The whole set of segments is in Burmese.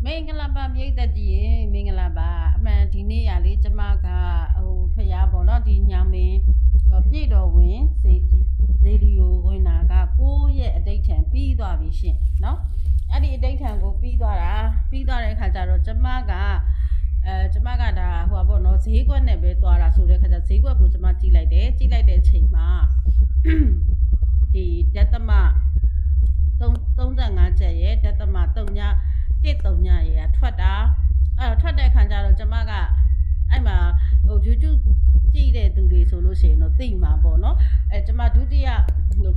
မင်္ဂလာပါပြိတ္တကြီးရေမင်္ဂလာပါအမှန်ဒီနေ့ရလေးကျမကဖျားပေါ့နော်ဒီညမင်းပြည့်တော်ဝင်စေဒီဒီယိုဝင်တာက9ရက်အတိတ်ထံပြီးသွားပြီရှင်နော်အဲ့ဒီအတိတ်ထံကိုပြီးသွားတဲ့အခါကျတော့ကျမကဒါဟိုပါပေါ့နော်ဈေးကွက်နဲ့ပဲသွားတာဆိုတဲ့အခါကျဈေးကွက်ကိုကျမကြည့်လိုက်တဲ့အချိန်မှာဒီဒသမ35ကျက်ရဲ့ဒသမ3ည1.3ညရဲ့ထွက်တာထွက်တဲ့ခါကျတော့ကျမကအဲ့မှာYouTube ကြည့်တဲ့သူတွေဆိုလို့ရှိရင်တော့သိမှာပေါ့နော်ကျမဒုတိယ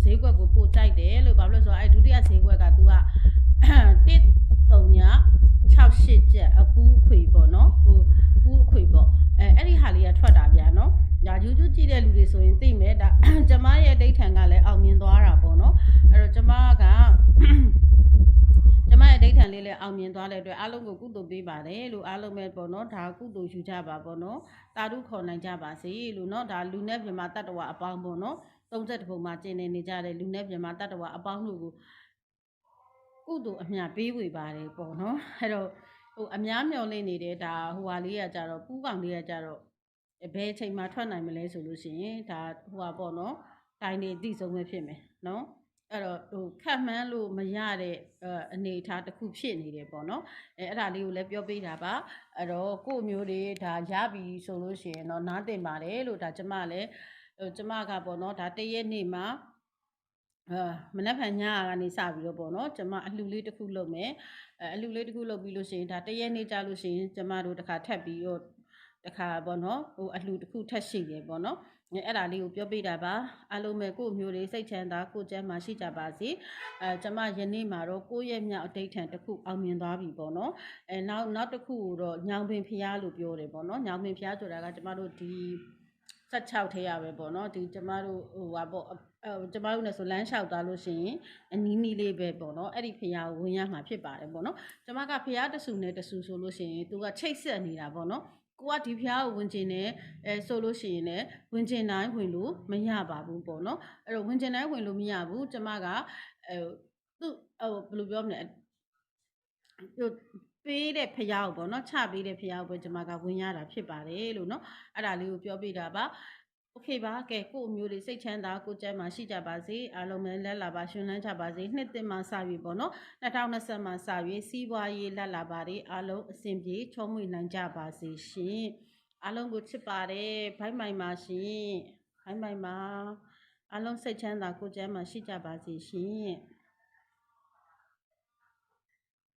ဈေးကွက်ကိုပို့တိုက်တယ်လို့ဘာလို့လဲဆိုတော့အဲ့ဒုတိယဈေးကွက်က तू က1.3ည68ကျက်အပူးခွေပေါ့နော်ပူးခွေပေါ့အဲ့ဒီဟာလေးကထွက်တာဗျာနော်ဒါ YouTube ကြည့်တဲ့လူတွေဆိုရင်သိမယ်ဒါကျမရဲ့ဒိဋ္ဌံကလည်းအောင်မြင်သွားတာပေါ့နော်အဲ့တော့ကျမရဲ့ဒိဋ္ဌံလေးလည်းအောင်မြင်သွားတဲ့အတွက်အားလုံးကိုကုသိုလ်ပေးပါတယ်လို့အားလုံးပဲပေါ့နော်ဒါကုသိုလ်ယူကြပါပေါ့နော်တာဓုခေါ်နိုင်ကြပါစေလို့နော်ဒါလူနဲ့ပြမတတ္တဝါအပေါင်းပေါ့နော်30ပုံမှာကျင်နေကြတဲ့လူနဲ့ပြမတတ္တဝါအပေါင်းတို့ကိုကုသိုလ်အမြပေးဝေပါတယ်ပေါ့နော်အဲ့တော့အများမျှော်လင့်နေတဲ့ဒါဟိုဟာလေးကကြတော့ပူးကောင်လေးကကြတော့ဘယ်အချိန်မှထွက်နိုင်မလဲဆိုလို့ရှိရင်ဒါဟိုဟာပေါ့နော်တိုင်းနေတိဆုံးပဲဖြစ်မယ်နော်အဲ့တော့ခတ်မှန်းလို့မရတဲ့အနေအထားတစ်ခုဖြစ်နေတယ်ပေါ့နော်အဲ့ဒါလေးကိုလည်းပြောပေးတာပါအဲ့တော့ကို့မျိုးတွေဒါရပြီဆိုလို့ရှိရင်တော့နားတင်ပါတယ်လို့ဒါကျမလည်းကျမကပေါ့နော်ဒါတရက်နေ့မှာမနက်ဖြန်ညကနေစပြီးတော့ပေါ့နော်ကျမအလှလေးတစ်ခုလုပ်မယ်အလှလေးတစ်ခုလုပ်ပြီးလို့ရှိရင်ဒါတရက်နေ့ကြာလို့ရှိရင်ကျမတို့တစ်ခါထပ်ပြီးတော့တစ်ခါပေါ့နော်အလှတစ်ခုထပ်ရှိတယ်ပေါ့နော်အဲ့ဒါလေးကိုပြောပြတာပါအားလုံးပဲကို့မျိုးတွေစိတ်ချမ်းသာကိုကျမ်းမှာရှိကြပါစေကျမယနေ့မှာတော့9ရက်မြောက်အတိတ်ထံတစ်ခုအောင်မြင်သွားပြီပေါ့နော်နောက်တစ်ခုတော့ညောင်ပင်ဖျားလို့ပြောတယ်ပေါ့နော်ညောင်ပင်ဖျားဆိုတာကကျမတို့ဒီ16ထဲရပဲပေါ့နော်ဒီကျမတို့ဟိုပါပေါ့ကျမတို့နဲ့ဆိုလမ်းလျှောက်သွားလို့ရှိရင်အနီးလေးပဲပေါ့နော်အဲ့ဒီဖျားကိုဝင်ရမှာဖြစ်ပါတယ်ပေါ့နော်ကျမကဖျားတဆူနဲ့တဆူဆိုလို့ရှိရင်သူကချိတ်ဆက်နေတာပေါ့နော်ကိုကဒီဖျားကိုဝင်ကျင်နေဆိုလို့ရှိရင်လည်းဝင်ကျင်တိုင်းဝင်လို့မရပါဘူးပေါ့နော်အဲ့တော့ဝင်ကျင်တိုင်းဝင်လို့မရဘူးကျမကသူ့ဘယ်လိုပြောမလဲပေးတဲ့ဖျားကိုပေါ့နော်ချပေးတဲ့ဖျားကိုပဲကျမကဝင်ရတာဖြစ်ပါတယ်လို့နော်အဲ့ဒါလေးကိုပြောပြတာပါโอเคပါကဲကို့အမျိုးတွေစိတ်ချမ်းသာကိုကျမ်းမှာရှိကြပါစေအားလုံးပဲလက်လာပါရှင်လန်းကြပါစေနှစ်သိမ့်မှာစပြီပေါ့နော်2020မှာစပြီစီးပွားရေးလက်လာပါတွေအားလုံးအဆင်ပြေချောမွေ့နိုင်ကြပါစေရှင်အားလုံးကိုချစ်ပါတယ်ဘိုင်းမိုင်ပါရှင်ဘိုင်းမိုင်ပါအားလုံးစိတ်ချမ်းသာကိုကျမ်းမှာရှိကြပါစေရှင်